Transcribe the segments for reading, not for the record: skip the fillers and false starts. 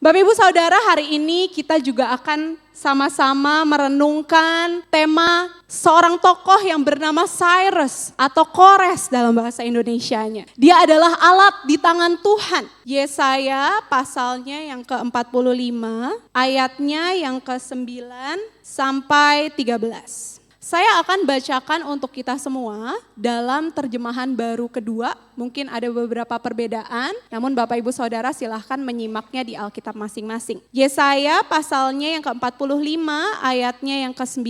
Bapak Ibu Saudara, hari ini kita juga akan sama-sama merenungkan tema seorang tokoh yang bernama Cyrus atau Kores dalam bahasa Indonesianya. Dia adalah alat di tangan Tuhan. Yesaya pasalnya yang ke-45, ayatnya yang ke-9 sampai 13. Saya akan bacakan untuk kita semua dalam terjemahan baru kedua. Mungkin ada beberapa perbedaan, namun Bapak Ibu Saudara silahkan menyimaknya di Alkitab masing-masing. Yesaya pasalnya yang ke-45, ayatnya yang ke-9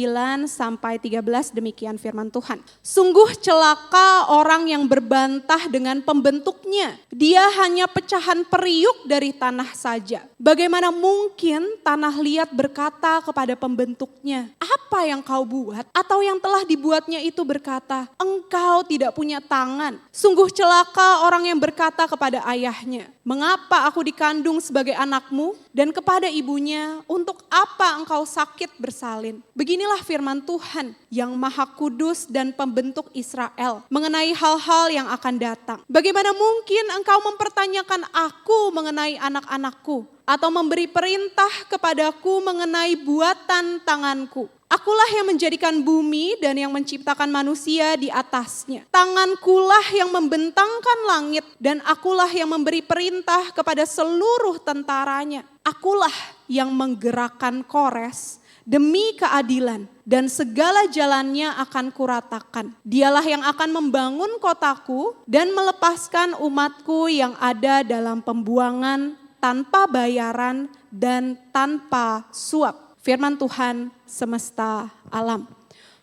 sampai 13, demikian firman Tuhan. Sungguh celaka orang yang berbantah dengan pembentuknya. Dia hanya pecahan periuk dari tanah saja. Bagaimana mungkin tanah liat berkata kepada pembentuknya, apa yang kau buat? Atau yang telah dibuatnya itu berkata, engkau tidak punya tangan. Sungguh celaka orang yang berkata kepada ayahnya, mengapa aku dikandung sebagai anakmu? Dan kepada ibunya, untuk apa engkau sakit bersalin? Beginilah firman Tuhan yang Maha Kudus dan Pembentuk Israel mengenai hal-hal yang akan datang. Bagaimana mungkin engkau mempertanyakan aku mengenai anak-anakku? Atau memberi perintah kepadaku mengenai buatan tanganku. Akulah yang menjadikan bumi dan yang menciptakan manusia di atasnya. Tangankulah yang membentangkan langit dan akulah yang memberi perintah kepada seluruh tentaranya. Akulah yang menggerakkan Kores demi keadilan dan segala jalannya akan kuratakan. Dialah yang akan membangun kotaku dan melepaskan umatku yang ada dalam pembuangan tanpa bayaran dan tanpa suap. Firman Tuhan semesta alam.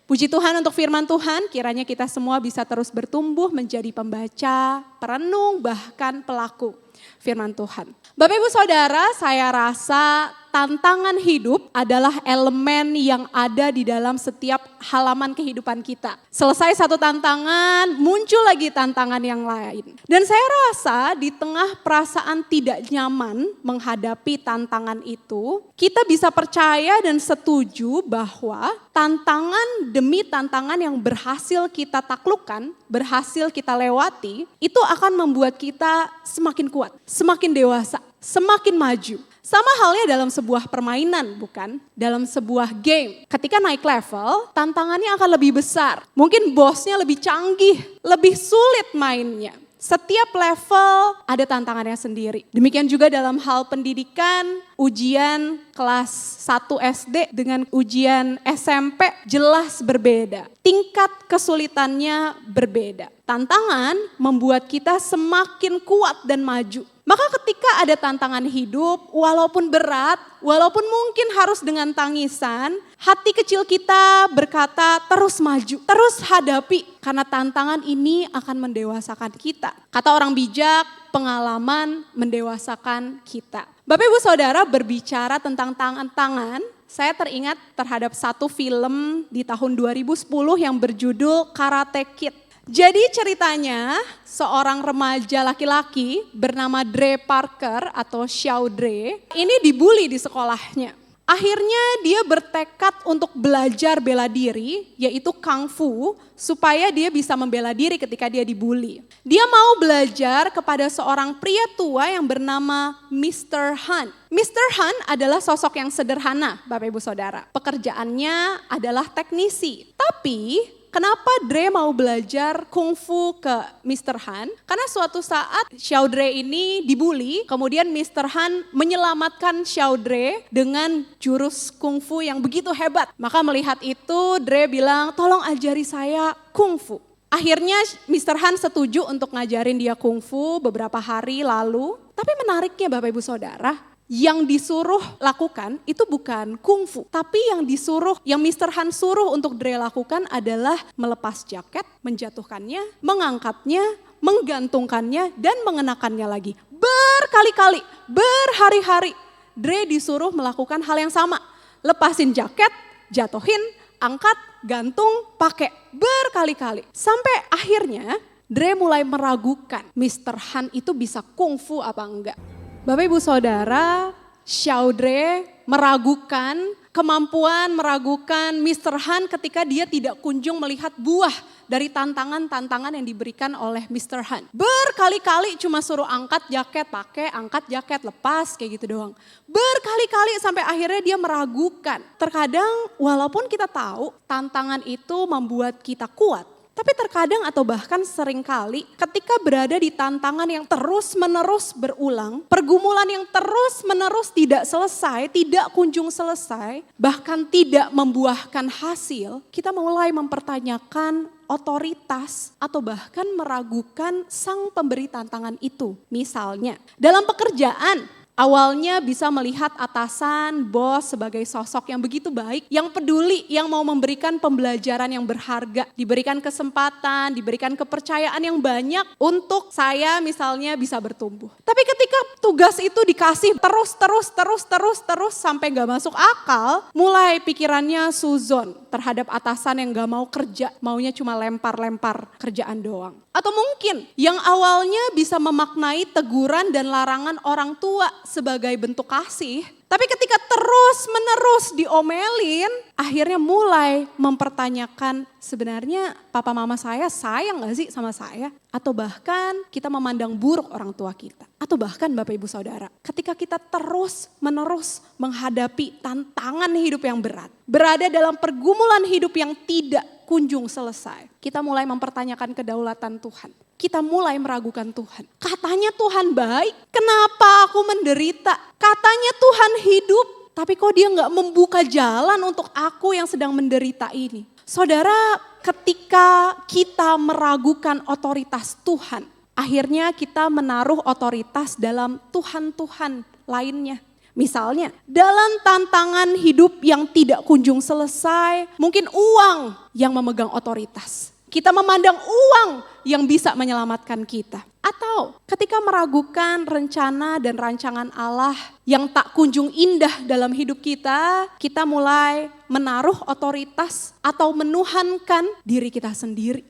Puji Tuhan untuk firman Tuhan, kiranya kita semua bisa terus bertumbuh menjadi pembaca, perenung, bahkan pelaku firman Tuhan. Bapak Ibu Saudara, saya rasa tantangan hidup adalah elemen yang ada di dalam setiap halaman kehidupan kita. Selesai satu tantangan, muncul lagi tantangan yang lain. Dan saya rasa di tengah perasaan tidak nyaman menghadapi tantangan itu, kita bisa percaya dan setuju bahwa tantangan demi tantangan yang berhasil kita taklukkan, berhasil kita lewati, itu akan membuat kita semakin kuat, semakin dewasa, semakin maju. Sama halnya dalam sebuah permainan, bukan? Dalam sebuah game. Ketika naik level, tantangannya akan lebih besar. Mungkin bosnya lebih canggih, lebih sulit mainnya. Setiap level ada tantangannya sendiri. Demikian juga dalam hal pendidikan, ujian kelas 1 SD dengan ujian SMP jelas berbeda. Tingkat kesulitannya berbeda. Tantangan membuat kita semakin kuat dan maju. Maka ketika ada tantangan hidup, walaupun berat, walaupun mungkin harus dengan tangisan, hati kecil kita berkata terus maju, terus hadapi. Karena tantangan ini akan mendewasakan kita. Kata orang bijak, pengalaman mendewasakan kita. Bapak Ibu Saudara, berbicara tentang tangan-tangan, saya teringat terhadap satu film di tahun 2010 yang berjudul Karate Kid. Jadi ceritanya seorang remaja laki-laki bernama Dre Parker atau Xiao Dre ini dibully di sekolahnya. Akhirnya dia bertekad untuk belajar bela diri, yaitu Kung Fu, supaya dia bisa membela diri ketika dia dibully. Dia mau belajar kepada seorang pria tua yang bernama Mr. Han. Mr. Han adalah sosok yang sederhana, Bapak Ibu Saudara. Pekerjaannya adalah teknisi, tapi kenapa Dre mau belajar kungfu ke Mr. Han? Karena suatu saat Xiao Dre ini dibully, kemudian Mr. Han menyelamatkan Xiao Dre dengan jurus kungfu yang begitu hebat. Maka melihat itu Dre bilang, tolong ajari saya kungfu. Akhirnya Mr. Han setuju untuk ngajarin dia kungfu beberapa hari lalu. Tapi menariknya Bapak Ibu Saudara, yang disuruh lakukan itu bukan kungfu, tapi yang Mr. Han suruh untuk Dre lakukan adalah melepas jaket, menjatuhkannya, mengangkatnya, menggantungkannya, dan mengenakannya lagi. Berkali-kali, berhari-hari, Dre disuruh melakukan hal yang sama. Lepasin jaket, jatuhin, angkat, gantung, pakai, berkali-kali. Sampai akhirnya Dre mulai meragukan Mr. Han itu bisa kungfu apa enggak. Bapak Ibu Saudara, Xiao Dre meragukan kemampuan, meragukan Mr. Han ketika dia tidak kunjung melihat buah dari tantangan-tantangan yang diberikan oleh Mr. Han. Berkali-kali cuma suruh angkat jaket, pakai, angkat jaket, lepas, kayak gitu doang. Berkali-kali sampai akhirnya dia meragukan. Terkadang walaupun kita tahu tantangan itu membuat kita kuat, tapi terkadang atau bahkan seringkali ketika berada di tantangan yang terus-menerus berulang, pergumulan yang terus-menerus tidak selesai, tidak kunjung selesai, bahkan tidak membuahkan hasil, kita mulai mempertanyakan otoritas atau bahkan meragukan sang pemberi tantangan itu. Misalnya, dalam pekerjaan, awalnya bisa melihat atasan, bos sebagai sosok yang begitu baik, yang peduli, yang mau memberikan pembelajaran yang berharga, diberikan kesempatan, diberikan kepercayaan yang banyak untuk saya misalnya bisa bertumbuh. Tapi ketika tugas itu dikasih terus sampai gak masuk akal, mulai pikirannya suzon terhadap atasan yang gak mau kerja, maunya cuma lempar-lempar kerjaan doang. Atau mungkin yang awalnya bisa memaknai teguran dan larangan orang tua sebagai bentuk kasih, tapi ketika terus-menerus diomelin, akhirnya mulai mempertanyakan sebenarnya papa mama saya sayang gak sih sama saya? Atau bahkan kita memandang buruk orang tua kita. Atau bahkan Bapak Ibu Saudara, ketika kita terus-menerus menghadapi tantangan hidup yang berat, berada dalam pergumulan hidup yang tidak kunjung selesai, kita mulai mempertanyakan kedaulatan Tuhan. Kita mulai meragukan Tuhan. Katanya Tuhan baik, kenapa aku menderita? Katanya Tuhan hidup, tapi kok dia gak membuka jalan untuk aku yang sedang menderita ini. Saudara, ketika kita meragukan otoritas Tuhan, akhirnya kita menaruh otoritas dalam Tuhan-Tuhan lainnya. Misalnya, dalam tantangan hidup yang tidak kunjung selesai, mungkin uang yang memegang otoritas. Kita memandang uang yang bisa menyelamatkan kita. Atau ketika meragukan rencana dan rancangan Allah yang tak kunjung indah dalam hidup kita, kita mulai menaruh otoritas atau menuhankan diri kita sendiri.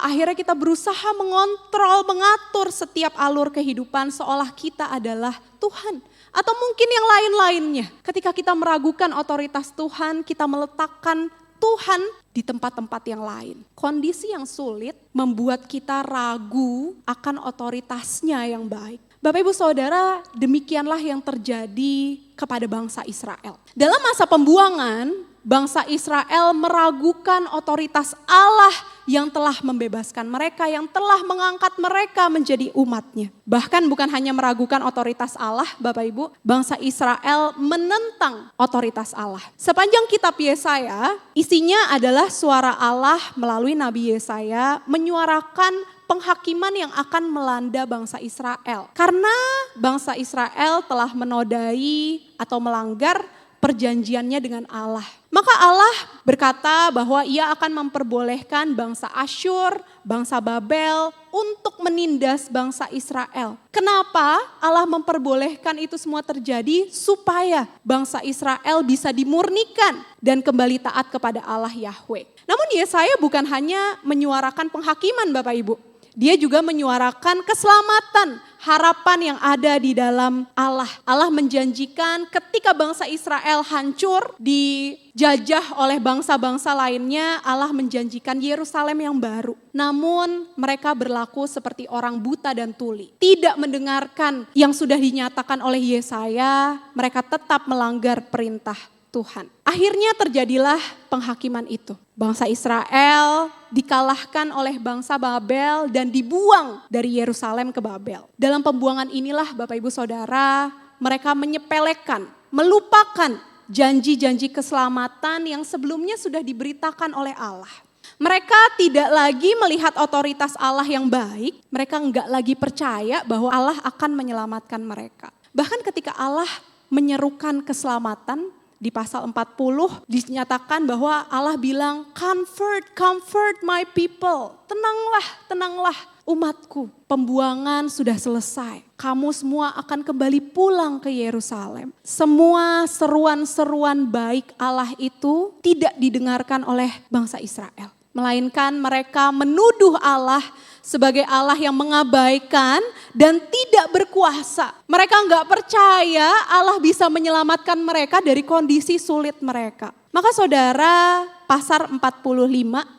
Akhirnya kita berusaha mengontrol, mengatur setiap alur kehidupan seolah kita adalah Tuhan. Atau mungkin yang lain-lainnya. Ketika kita meragukan otoritas Tuhan, kita meletakkan Tuhan di tempat-tempat yang lain. Kondisi yang sulit membuat kita ragu akan otoritasnya yang baik. Bapak Ibu Saudara, demikianlah yang terjadi kepada bangsa Israel. Dalam masa pembuangan, bangsa Israel meragukan otoritas Allah yang telah membebaskan mereka, yang telah mengangkat mereka menjadi umatnya. Bahkan bukan hanya meragukan otoritas Allah, Bapak Ibu, bangsa Israel menentang otoritas Allah. Sepanjang kitab Yesaya, isinya adalah suara Allah melalui Nabi Yesaya menyuarakan penghakiman yang akan melanda bangsa Israel. Karena bangsa Israel telah menodai atau melanggar perjanjiannya dengan Allah. Maka Allah berkata bahwa ia akan memperbolehkan bangsa Asyur, bangsa Babel untuk menindas bangsa Israel. Kenapa Allah memperbolehkan itu semua terjadi? Supaya bangsa Israel bisa dimurnikan dan kembali taat kepada Allah Yahweh. Namun Yesaya bukan hanya menyuarakan penghakiman Bapak Ibu. Dia juga menyuarakan keselamatan, harapan yang ada di dalam Allah. Allah menjanjikan ketika bangsa Israel hancur, dijajah oleh bangsa-bangsa lainnya, Allah menjanjikan Yerusalem yang baru. Namun mereka berlaku seperti orang buta dan tuli. Tidak mendengarkan yang sudah dinyatakan oleh Yesaya, mereka tetap melanggar perintah Tuhan. Akhirnya terjadilah penghakiman itu. Bangsa Israel dikalahkan oleh bangsa Babel dan dibuang dari Yerusalem ke Babel. Dalam pembuangan inilah Bapak Ibu Saudara, mereka menyepelekan, melupakan janji-janji keselamatan yang sebelumnya sudah diberitakan oleh Allah. Mereka tidak lagi melihat otoritas Allah yang baik, mereka enggak lagi percaya bahwa Allah akan menyelamatkan mereka. Bahkan ketika Allah menyerukan keselamatan, di pasal 40 dinyatakan bahwa Allah bilang, comfort my people. Tenanglah umatku. Pembuangan sudah selesai. Kamu semua akan kembali pulang ke Yerusalem. Semua seruan-seruan baik Allah itu tidak didengarkan oleh bangsa Israel. Melainkan mereka menuduh Allah sebagai Allah yang mengabaikan dan tidak berkuasa. Mereka enggak percaya Allah bisa menyelamatkan mereka dari kondisi sulit mereka. Maka saudara, pasar 45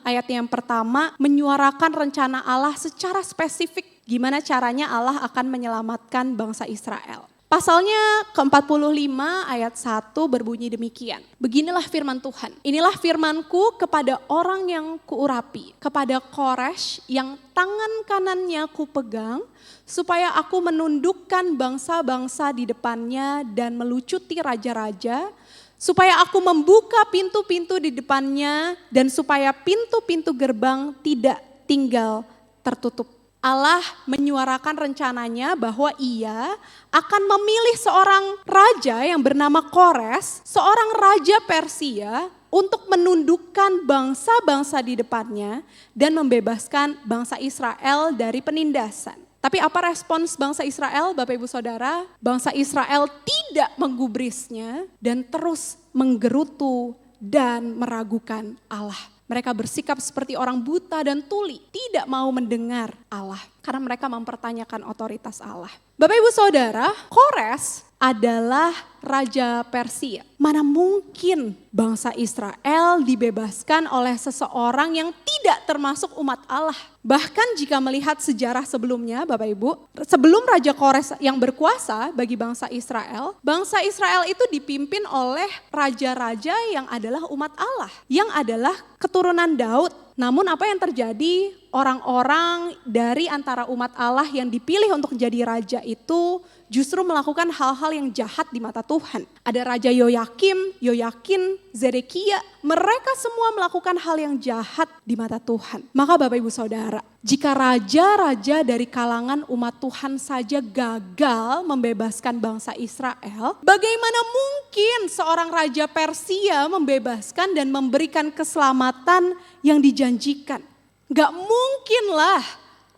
ayat yang pertama menyuarakan rencana Allah secara spesifik. Gimana caranya Allah akan menyelamatkan bangsa Israel. Pasalnya ke-45 ayat 1 berbunyi demikian. Beginilah firman Tuhan. Inilah firmanku kepada orang yang kuurapi, kepada Kores yang tangan kanannya kupegang, supaya aku menundukkan bangsa-bangsa di depannya dan melucuti raja-raja, supaya aku membuka pintu-pintu di depannya dan supaya pintu-pintu gerbang tidak tinggal tertutup. Allah menyuarakan rencananya bahwa ia akan memilih seorang raja yang bernama Kores, seorang raja Persia untuk menundukkan bangsa-bangsa di depannya dan membebaskan bangsa Israel dari penindasan. Tapi apa respons bangsa Israel, Bapak Ibu Saudara? Bangsa Israel tidak menggubrisnya dan terus menggerutu dan meragukan Allah. Mereka bersikap seperti orang buta dan tuli, tidak mau mendengar Allah. Karena mereka mempertanyakan otoritas Allah. Bapak Ibu Saudara, Kores adalah raja Persia. Mana mungkin bangsa Israel dibebaskan oleh seseorang yang tidak termasuk umat Allah. Bahkan jika melihat sejarah sebelumnya Bapak Ibu, sebelum Raja Kores yang berkuasa bagi bangsa Israel itu dipimpin oleh raja-raja yang adalah umat Allah, yang adalah keturunan Daud. Namun apa yang terjadi? Orang-orang dari antara umat Allah yang dipilih untuk jadi raja itu justru melakukan hal-hal yang jahat di mata Tuhan. Ada Raja Yoyakim, Yoyakin, Zedekia, mereka semua melakukan hal yang jahat di mata Tuhan. Maka Bapak Ibu Saudara, jika raja-raja dari kalangan umat Tuhan saja gagal membebaskan bangsa Israel, bagaimana mungkin seorang raja Persia membebaskan dan memberikan keselamatan yang dijanjikan? Gak mungkinlah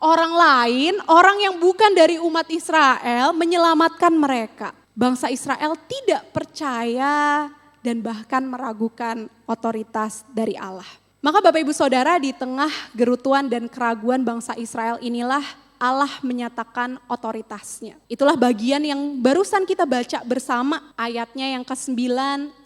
orang lain, orang yang bukan dari umat Israel menyelamatkan mereka. Bangsa Israel tidak percaya dan bahkan meragukan otoritas dari Allah. Maka Bapak Ibu Saudara, di tengah gerutuan dan keraguan bangsa Israel inilah Allah menyatakan otoritasnya. Itulah bagian yang barusan kita baca bersama, ayatnya yang ke-9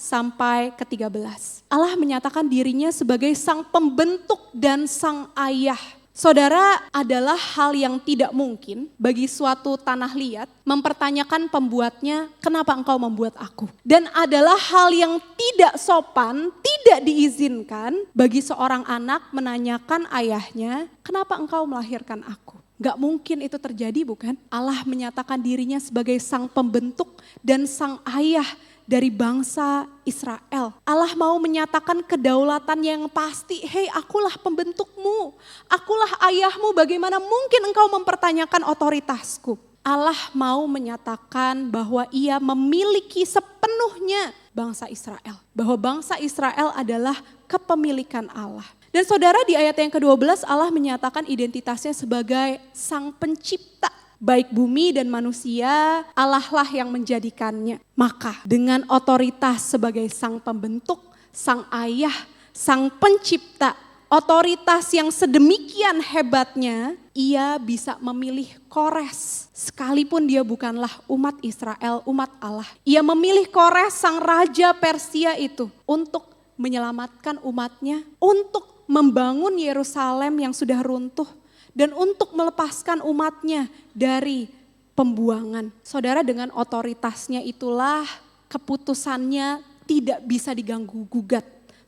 sampai ke-13. Allah menyatakan dirinya sebagai sang pembentuk dan sang ayah. Saudara, adalah hal yang tidak mungkin bagi suatu tanah liat mempertanyakan pembuatnya, kenapa engkau membuat aku? Dan adalah hal yang tidak sopan, tidak diizinkan bagi seorang anak menanyakan ayahnya, kenapa engkau melahirkan aku? Gak mungkin itu terjadi, bukan? Allah menyatakan dirinya sebagai sang pembentuk dan sang ayah dari bangsa Israel. Allah mau menyatakan kedaulatan yang pasti. Hei, akulah pembentukmu, akulah ayahmu, bagaimana mungkin engkau mempertanyakan otoritasku? Allah mau menyatakan bahwa ia memiliki sepenuhnya bangsa Israel. Bahwa bangsa Israel adalah kepemilikan Allah. Dan saudara, di ayat yang ke-12 Allah menyatakan identitasnya sebagai sang pencipta. Baik bumi dan manusia, Allah lah yang menjadikannya. Maka dengan otoritas sebagai sang pembentuk, sang ayah, sang pencipta, otoritas yang sedemikian hebatnya, ia bisa memilih Kores. Sekalipun dia bukanlah umat Israel, umat Allah. Ia memilih Kores, sang raja Persia itu, untuk menyelamatkan umatnya, untuk membangun Yerusalem yang sudah runtuh, dan untuk melepaskan umatnya dari pembuangan. Saudara, dengan otoritasnya itulah keputusannya tidak bisa diganggu gugat.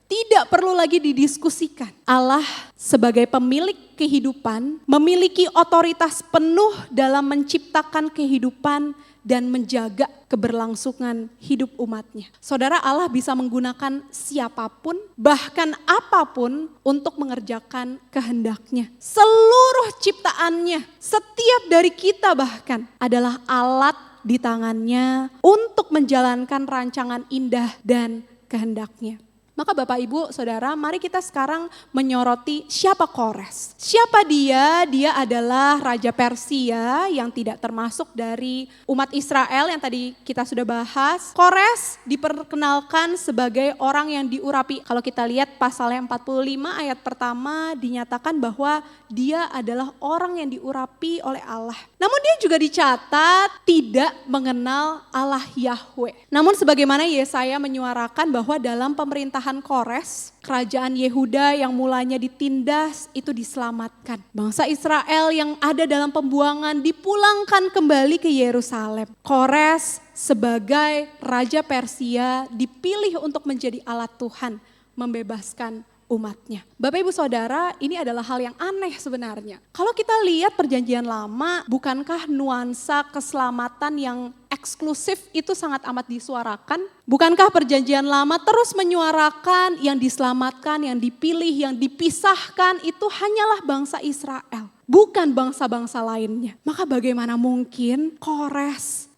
Tidak perlu lagi didiskusikan. Allah sebagai pemilik kehidupan memiliki otoritas penuh dalam menciptakan kehidupan dan menjaga keberlangsungan hidup umatnya. Saudara, Allah bisa menggunakan siapapun, bahkan apapun untuk mengerjakan kehendaknya. Seluruh ciptaannya, setiap dari kita bahkan adalah alat di tangannya untuk menjalankan rancangan indah dan kehendaknya. Maka Bapak Ibu Saudara, mari kita sekarang menyoroti siapa Kores. Siapa dia? Dia adalah Raja Persia yang tidak termasuk dari umat Israel yang tadi kita sudah bahas. Kores diperkenalkan sebagai orang yang diurapi. Kalau kita lihat pasalnya 45 ayat pertama dinyatakan bahwa dia adalah orang yang diurapi oleh Allah. Namun dia juga dicatat tidak mengenal Allah Yahweh. Namun sebagaimana Yesaya menyuarakan bahwa dalam pemerintahan pemerintahan Kores, kerajaan Yehuda yang mulanya ditindas itu diselamatkan. Bangsa Israel yang ada dalam pembuangan dipulangkan kembali ke Yerusalem. Kores sebagai raja Persia dipilih untuk menjadi alat Tuhan membebaskan umatnya. Bapak Ibu Saudara, ini adalah hal yang aneh sebenarnya. Kalau kita lihat perjanjian lama, bukankah nuansa keselamatan yang eksklusif itu sangat amat disuarakan? Bukankah perjanjian lama terus menyuarakan yang diselamatkan, yang dipilih, yang dipisahkan itu hanyalah bangsa Israel, bukan bangsa-bangsa lainnya. Maka bagaimana mungkin Kores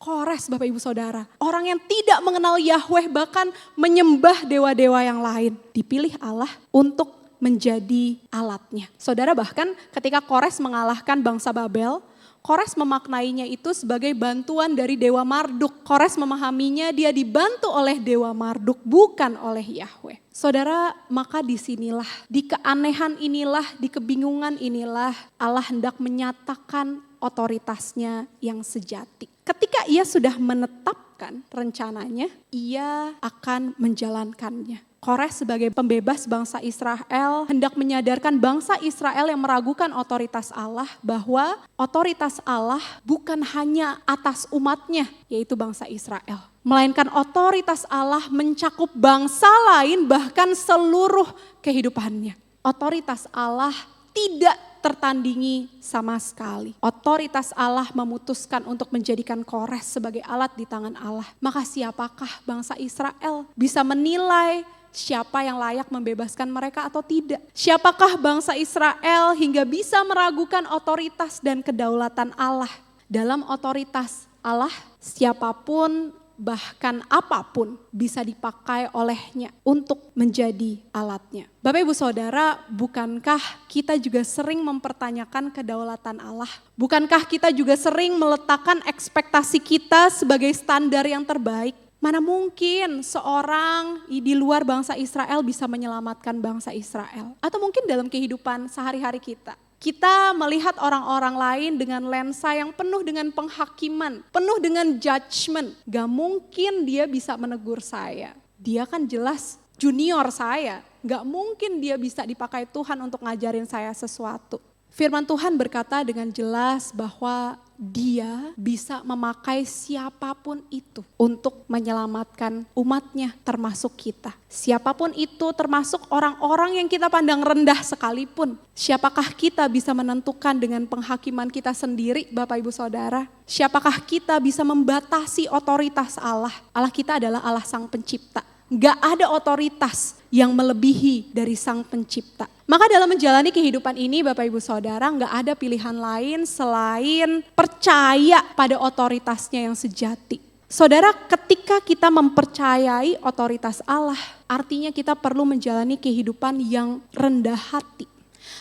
Bapak Ibu Saudara, orang yang tidak mengenal Yahweh bahkan menyembah dewa-dewa yang lain, dipilih Allah untuk menjadi alatnya. Saudara, bahkan ketika Kores mengalahkan bangsa Babel, Kores memaknainya itu sebagai bantuan dari Dewa Marduk. Kores memahaminya dia dibantu oleh Dewa Marduk, bukan oleh Yahweh. Saudara, maka disinilah, di keanehan inilah, di kebingungan inilah Allah hendak menyatakan otoritasnya yang sejati. Ketika ia sudah menetapkan rencananya, ia akan menjalankannya. Kores sebagai pembebas bangsa Israel hendak menyadarkan bangsa Israel yang meragukan otoritas Allah bahwa otoritas Allah bukan hanya atas umatnya, yaitu bangsa Israel. Melainkan otoritas Allah mencakup bangsa lain bahkan seluruh kehidupannya. Otoritas Allah tidak tertandingi sama sekali. Otoritas Allah memutuskan untuk menjadikan Kores sebagai alat di tangan Allah. Maka siapakah bangsa Israel bisa menilai siapa yang layak membebaskan mereka atau tidak? Siapakah bangsa Israel hingga bisa meragukan otoritas dan kedaulatan Allah? Dalam otoritas Allah, siapapun bahkan apapun bisa dipakai olehnya untuk menjadi alatnya. Bapak Ibu Saudara, bukankah kita juga sering mempertanyakan kedaulatan Allah? Bukankah kita juga sering meletakkan ekspektasi kita sebagai standar yang terbaik? Mana mungkin seorang di luar bangsa Israel bisa menyelamatkan bangsa Israel? Atau mungkin dalam kehidupan sehari-hari kita. Kita melihat orang-orang lain dengan lensa yang penuh dengan penghakiman, penuh dengan judgment. Gak mungkin dia bisa menegur saya. Dia kan jelas junior saya. Gak mungkin dia bisa dipakai Tuhan untuk ngajarin saya sesuatu. Firman Tuhan berkata dengan jelas bahwa Dia bisa memakai siapapun itu untuk menyelamatkan umatnya termasuk kita. Siapapun itu termasuk orang-orang yang kita pandang rendah sekalipun. Siapakah kita bisa menentukan dengan penghakiman kita sendiri, Bapak Ibu Saudara? Siapakah kita bisa membatasi otoritas Allah? Allah kita adalah Allah Sang Pencipta. Gak ada otoritas yang melebihi dari Sang Pencipta. Maka dalam menjalani kehidupan ini Bapak Ibu Saudara gak ada pilihan lain selain percaya pada otoritasnya yang sejati. Saudara, ketika kita mempercayai otoritas Allah, artinya kita perlu menjalani kehidupan yang rendah hati.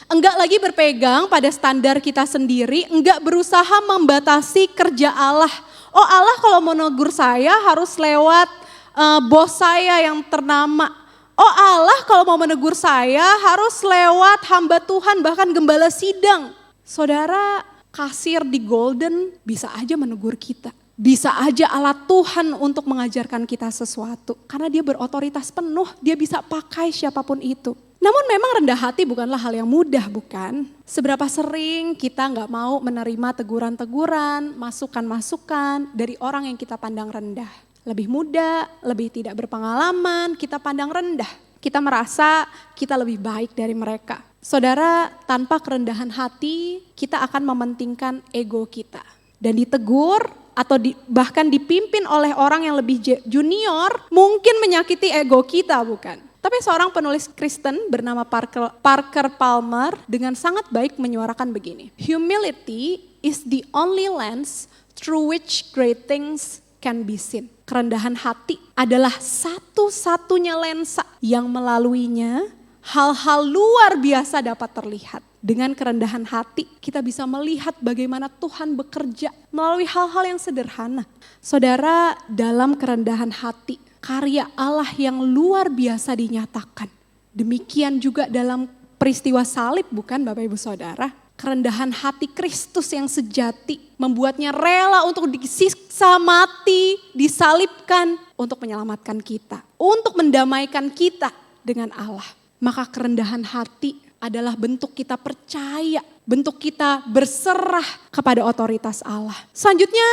Enggak lagi berpegang pada standar kita sendiri, enggak berusaha membatasi kerja Allah. Oh, Allah kalau mau negur saya harus lewat bos saya yang ternama. Oh, Allah kalau mau menegur saya harus lewat hamba Tuhan, bahkan gembala sidang. Saudara, kasir di Golden bisa aja menegur kita. Bisa aja alat Tuhan untuk mengajarkan kita sesuatu. Karena dia berotoritas penuh, dia bisa pakai siapapun itu. Namun memang rendah hati bukanlah hal yang mudah, bukan? Seberapa sering kita gak mau menerima teguran-teguran, masukan-masukan dari orang yang kita pandang rendah. Lebih muda, lebih tidak berpengalaman, kita pandang rendah. Kita merasa kita lebih baik dari mereka. Saudara, tanpa kerendahan hati, kita akan mementingkan ego kita. Dan ditegur atau bahkan dipimpin oleh orang yang lebih junior, mungkin menyakiti ego kita, bukan? Tapi seorang penulis Kristen bernama Parker Palmer dengan sangat baik menyuarakan begini. Humility is the only lens through which great things can be seen. Kerendahan hati adalah satu-satunya lensa yang melaluinya hal-hal luar biasa dapat terlihat. Dengan kerendahan hati kita bisa melihat bagaimana Tuhan bekerja melalui hal-hal yang sederhana. Saudara, dalam kerendahan hati karya Allah yang luar biasa dinyatakan. Demikian juga dalam peristiwa salib, bukan Bapak Ibu Saudara? Kerendahan hati Kristus yang sejati membuatnya rela untuk disiksa mati, disalibkan untuk menyelamatkan kita. Untuk mendamaikan kita dengan Allah. Maka kerendahan hati adalah bentuk kita percaya, bentuk kita berserah kepada otoritas Allah. Selanjutnya,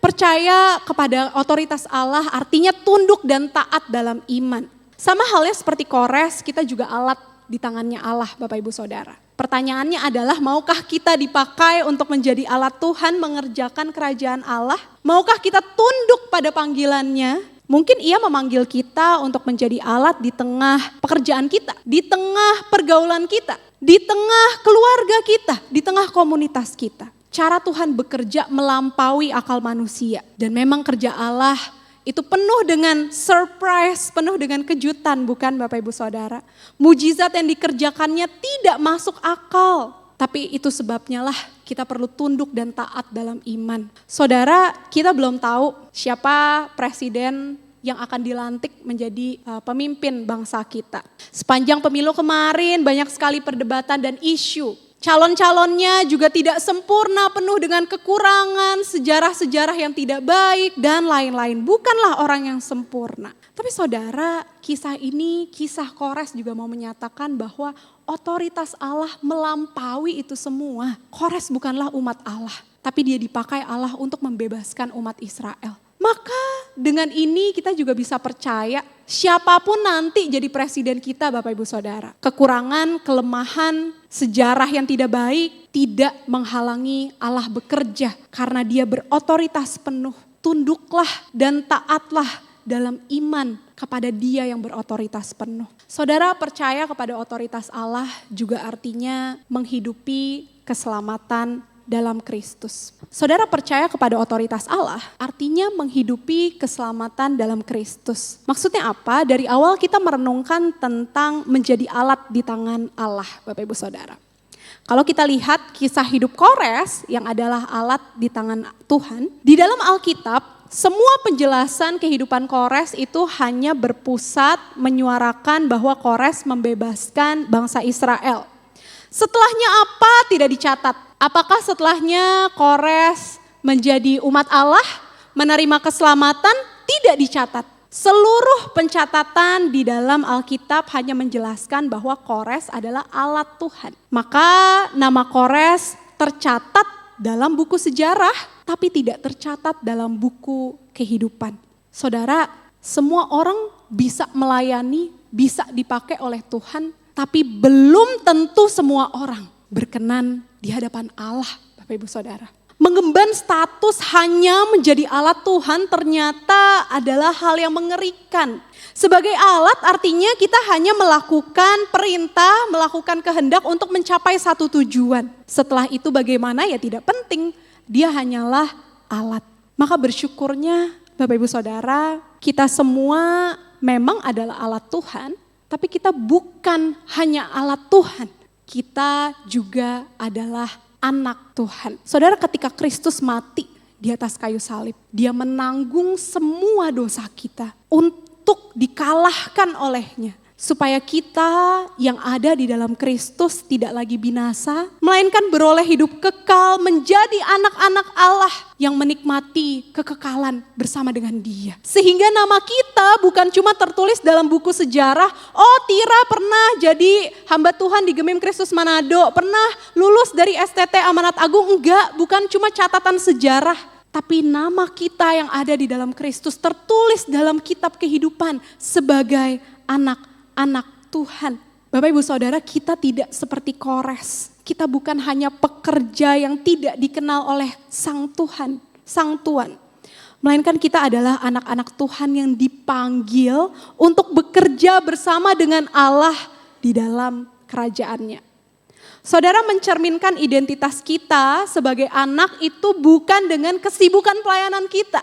percaya kepada otoritas Allah artinya tunduk dan taat dalam iman. Sama halnya seperti Kores, kita juga alat di tangannya Allah, Bapak Ibu Saudara. Pertanyaannya adalah, maukah kita dipakai untuk menjadi alat Tuhan mengerjakan kerajaan Allah? Maukah kita tunduk pada panggilannya? Mungkin Ia memanggil kita untuk menjadi alat di tengah pekerjaan kita, di tengah pergaulan kita, di tengah keluarga kita, di tengah komunitas kita. Cara Tuhan bekerja melampaui akal manusia. Dan memang kerja Allah itu penuh dengan surprise, penuh dengan kejutan, bukan Bapak Ibu Saudara? Mujizat yang dikerjakannya tidak masuk akal. Tapi itu sebabnya lah kita perlu tunduk dan taat dalam iman. Saudara, kita belum tahu siapa presiden yang akan dilantik menjadi pemimpin bangsa kita. Sepanjang pemilu kemarin banyak sekali perdebatan dan isu. Calon-calonnya juga tidak sempurna, penuh dengan kekurangan, sejarah-sejarah yang tidak baik, dan lain-lain. Bukanlah orang yang sempurna. Tapi saudara, kisah ini, kisah Kores juga mau menyatakan bahwa otoritas Allah melampaui itu semua. Kores bukanlah umat Allah, tapi dia dipakai Allah untuk membebaskan umat Israel. Maka dengan ini kita juga bisa percaya siapapun nanti jadi presiden kita, Bapak Ibu Saudara. Kekurangan, kelemahan, sejarah yang tidak baik tidak menghalangi Allah bekerja karena Dia berotoritas penuh. Tunduklah dan taatlah dalam iman kepada Dia yang berotoritas penuh. Saudara, percaya kepada otoritas Allah juga artinya menghidupi keselamatan dalam Kristus. Saudara, percaya kepada otoritas Allah artinya menghidupi keselamatan dalam Kristus. Maksudnya apa? Dari awal kita merenungkan tentang menjadi alat di tangan Allah, Bapak Ibu Saudara. Kalau kita lihat kisah hidup Kores yang adalah alat di tangan Tuhan, di dalam Alkitab semua penjelasan kehidupan Kores itu hanya berpusat menyuarakan bahwa Kores membebaskan bangsa Israel. Setelahnya apa tidak dicatat. Apakah setelahnya Kores menjadi umat Allah, menerima keselamatan? Tidak dicatat. Seluruh pencatatan di dalam Alkitab hanya menjelaskan bahwa Kores adalah alat Tuhan. Maka nama Kores tercatat dalam buku sejarah, tapi tidak tercatat dalam buku kehidupan. Saudara, semua orang bisa melayani, bisa dipakai oleh Tuhan, tapi belum tentu semua orang berkenan di hadapan Allah, Bapak Ibu Saudara. Mengemban status hanya menjadi alat Tuhan ternyata adalah hal yang mengerikan. Sebagai alat artinya kita hanya melakukan perintah, melakukan kehendak untuk mencapai satu tujuan. Setelah itu bagaimana ya tidak penting, dia hanyalah alat. Maka bersyukurnya Bapak Ibu Saudara, kita semua memang adalah alat Tuhan, tapi kita bukan hanya alat Tuhan. Kita juga adalah anak Tuhan. Saudara, ketika Kristus mati di atas kayu salib, Dia menanggung semua dosa kita untuk dikalahkan olehnya. Supaya kita yang ada di dalam Kristus tidak lagi binasa, melainkan beroleh hidup kekal menjadi anak-anak Allah yang menikmati kekekalan bersama dengan Dia. Sehingga nama kita bukan cuma tertulis dalam buku sejarah, oh Tira pernah jadi hamba Tuhan di Gemim Kristus Manado, pernah lulus dari STT Amanat Agung, enggak, bukan cuma catatan sejarah. Tapi nama kita yang ada di dalam Kristus tertulis dalam kitab kehidupan sebagai anak Tuhan. Bapak Ibu Saudara, kita tidak seperti Kores. Kita bukan hanya pekerja yang tidak dikenal oleh Sang Tuhan, Sang Tuan. Melainkan kita adalah anak-anak Tuhan yang dipanggil untuk bekerja bersama dengan Allah di dalam kerajaannya. Saudara, mencerminkan identitas kita sebagai anak itu bukan dengan kesibukan pelayanan kita.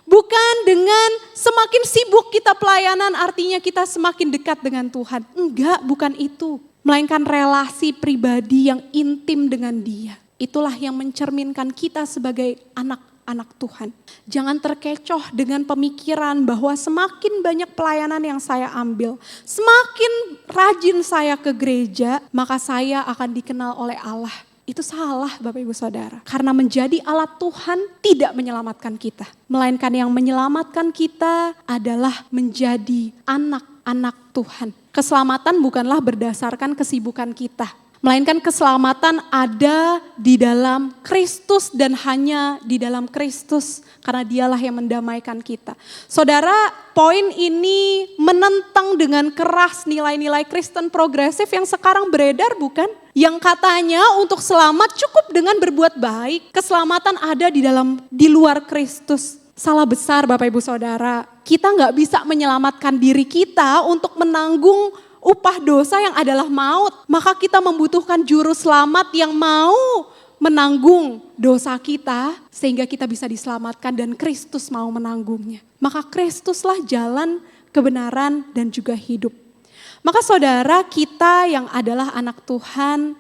Bukan dengan semakin sibuk kita pelayanan artinya kita semakin dekat dengan Tuhan. Enggak, bukan itu. Melainkan relasi pribadi yang intim dengan Dia. Itulah yang mencerminkan kita sebagai anak-anak Tuhan. Jangan terkecoh dengan pemikiran bahwa semakin banyak pelayanan yang saya ambil, semakin rajin saya ke gereja, maka saya akan dikenal oleh Allah. Itu salah Bapak Ibu Saudara. Karena menjadi alat Tuhan tidak menyelamatkan kita. Melainkan yang menyelamatkan kita adalah menjadi anak anak Tuhan. Keselamatan bukanlah berdasarkan kesibukan kita, melainkan keselamatan ada di dalam Kristus dan hanya di dalam Kristus, karena dialah yang mendamaikan kita. Saudara, poin ini menentang dengan keras nilai-nilai Kristen progresif yang sekarang beredar, bukan? Yang katanya untuk selamat cukup dengan berbuat baik, keselamatan ada di luar Kristus. Salah besar Bapak Ibu Saudara, kita gak bisa menyelamatkan diri kita untuk menanggung upah dosa yang adalah maut. Maka kita membutuhkan juru selamat yang mau menanggung dosa kita sehingga kita bisa diselamatkan, dan Kristus mau menanggungnya. Maka Kristuslah jalan, kebenaran, dan juga hidup. Maka saudara, kita yang adalah anak Tuhan,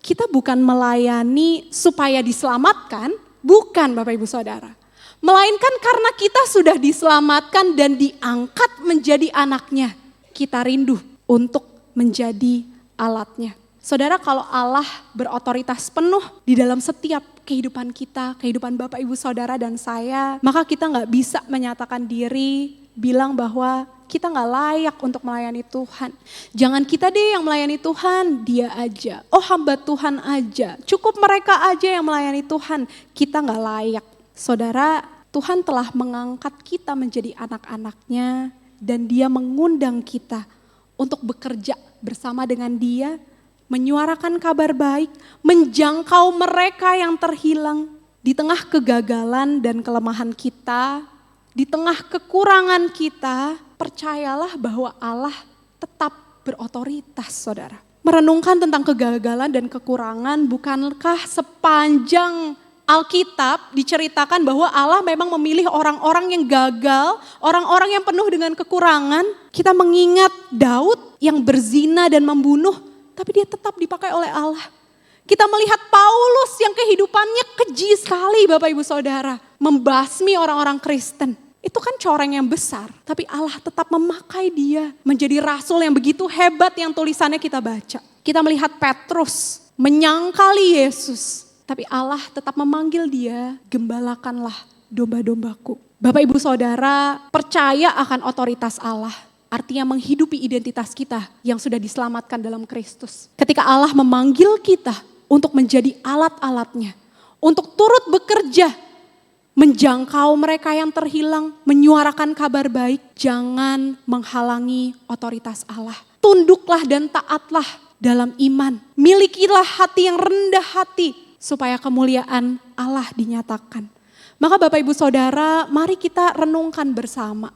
kita bukan melayani supaya diselamatkan, bukan Bapak Ibu Saudara. Melainkan karena kita sudah diselamatkan dan diangkat menjadi anaknya, kita rindu untuk menjadi alatnya. Saudara, kalau Allah berotoritas penuh di dalam setiap kehidupan kita, kehidupan Bapak Ibu Saudara dan saya, maka kita gak bisa menyatakan diri, bilang bahwa kita gak layak untuk melayani Tuhan. Jangan kita deh yang melayani Tuhan, dia aja. Oh, hamba Tuhan aja, cukup mereka aja yang melayani Tuhan. Kita gak layak. Saudara, Tuhan telah mengangkat kita menjadi anak-anaknya, dan dia mengundang kita untuk bekerja bersama dengan dia, menyuarakan kabar baik, menjangkau mereka yang terhilang. Di tengah kegagalan dan kelemahan kita, di tengah kekurangan kita, percayalah bahwa Allah tetap berotoritas, saudara. Merenungkan tentang kegagalan dan kekurangan, bukankah sepanjang Alkitab diceritakan bahwa Allah memang memilih orang-orang yang gagal, orang-orang yang penuh dengan kekurangan. Kita mengingat Daud yang berzina dan membunuh, tapi dia tetap dipakai oleh Allah. Kita melihat Paulus yang kehidupannya keji sekali Bapak Ibu Saudara, membasmi orang-orang Kristen. Itu kan coreng yang besar, tapi Allah tetap memakai dia menjadi rasul yang begitu hebat yang tulisannya kita baca. Kita melihat Petrus menyangkali Yesus, tapi Allah tetap memanggil dia, gembalakanlah domba-dombaku. Bapak Ibu Saudara, percaya akan otoritas Allah, artinya menghidupi identitas kita yang sudah diselamatkan dalam Kristus. Ketika Allah memanggil kita untuk menjadi alat-alatnya, untuk turut bekerja, menjangkau mereka yang terhilang, menyuarakan kabar baik, jangan menghalangi otoritas Allah. Tunduklah dan taatlah dalam iman. Milikilah hati yang rendah hati, supaya kemuliaan Allah dinyatakan. Maka Bapak Ibu Saudara, mari kita renungkan bersama.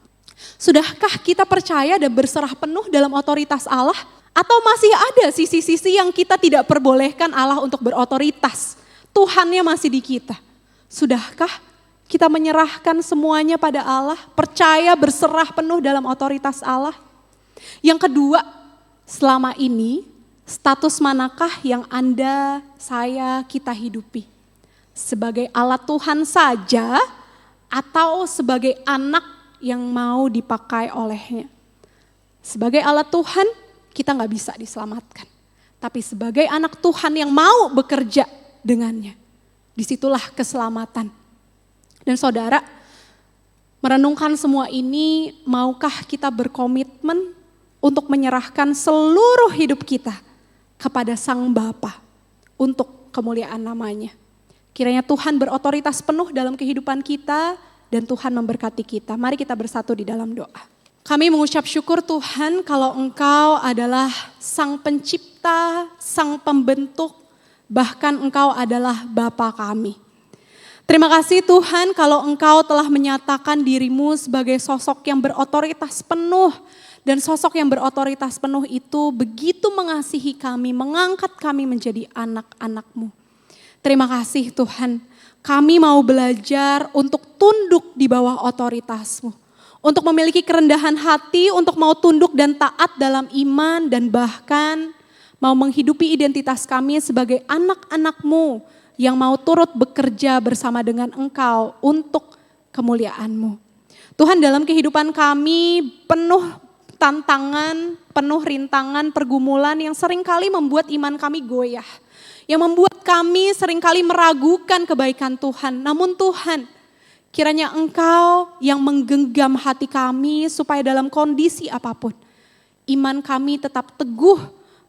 Sudahkah kita percaya dan berserah penuh dalam otoritas Allah? Atau masih ada sisi-sisi yang kita tidak perbolehkan Allah untuk berotoritas? Tuhannya masih di kita. Sudahkah kita menyerahkan semuanya pada Allah? Percaya berserah penuh dalam otoritas Allah? Yang kedua, selama ini status manakah yang Anda, saya, kita hidupi? Sebagai alat Tuhan saja atau sebagai anak yang mau dipakai olehnya? Sebagai alat Tuhan kita gak bisa diselamatkan. Tapi sebagai anak Tuhan yang mau bekerja dengannya, disitulah keselamatan. Dan saudara, merenungkan semua ini, maukah kita berkomitmen untuk menyerahkan seluruh hidup kita kepada Sang Bapa untuk kemuliaan namanya? Kiranya Tuhan berotoritas penuh dalam kehidupan kita dan Tuhan memberkati kita. Mari kita bersatu di dalam doa. Kami mengucap syukur Tuhan kalau Engkau adalah Sang Pencipta, Sang Pembentuk, bahkan Engkau adalah Bapa kami. Terima kasih Tuhan kalau Engkau telah menyatakan dirimu sebagai sosok yang berotoritas penuh. Dan sosok yang berotoritas penuh itu begitu mengasihi kami, mengangkat kami menjadi anak-anak-Mu. Terima kasih Tuhan, kami mau belajar untuk tunduk di bawah otoritas-Mu. Untuk memiliki kerendahan hati, untuk mau tunduk dan taat dalam iman, dan bahkan mau menghidupi identitas kami sebagai anak-anak-Mu yang mau turut bekerja bersama dengan Engkau untuk kemuliaan-Mu. Tuhan, dalam kehidupan kami penuh tantangan, penuh rintangan, pergumulan yang seringkali membuat iman kami goyah. Yang membuat kami seringkali meragukan kebaikan Tuhan. Namun Tuhan, kiranya Engkau yang menggenggam hati kami supaya dalam kondisi apapun, iman kami tetap teguh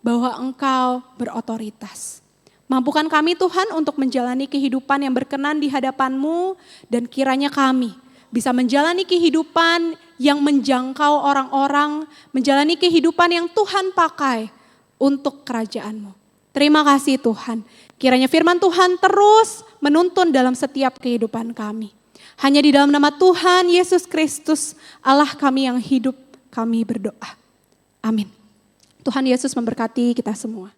bahwa Engkau berotoritas. Mampukan kami Tuhan untuk menjalani kehidupan yang berkenan di hadapan-Mu, dan kiranya kami bisa menjalani kehidupan yang menjangkau orang-orang, menjalani kehidupan yang Tuhan pakai untuk kerajaan-Mu. Terima kasih Tuhan. Kiranya firman Tuhan terus menuntun dalam setiap kehidupan kami. Hanya di dalam nama Tuhan Yesus Kristus, Allah kami yang hidup, kami berdoa. Amin. Tuhan Yesus memberkati kita semua.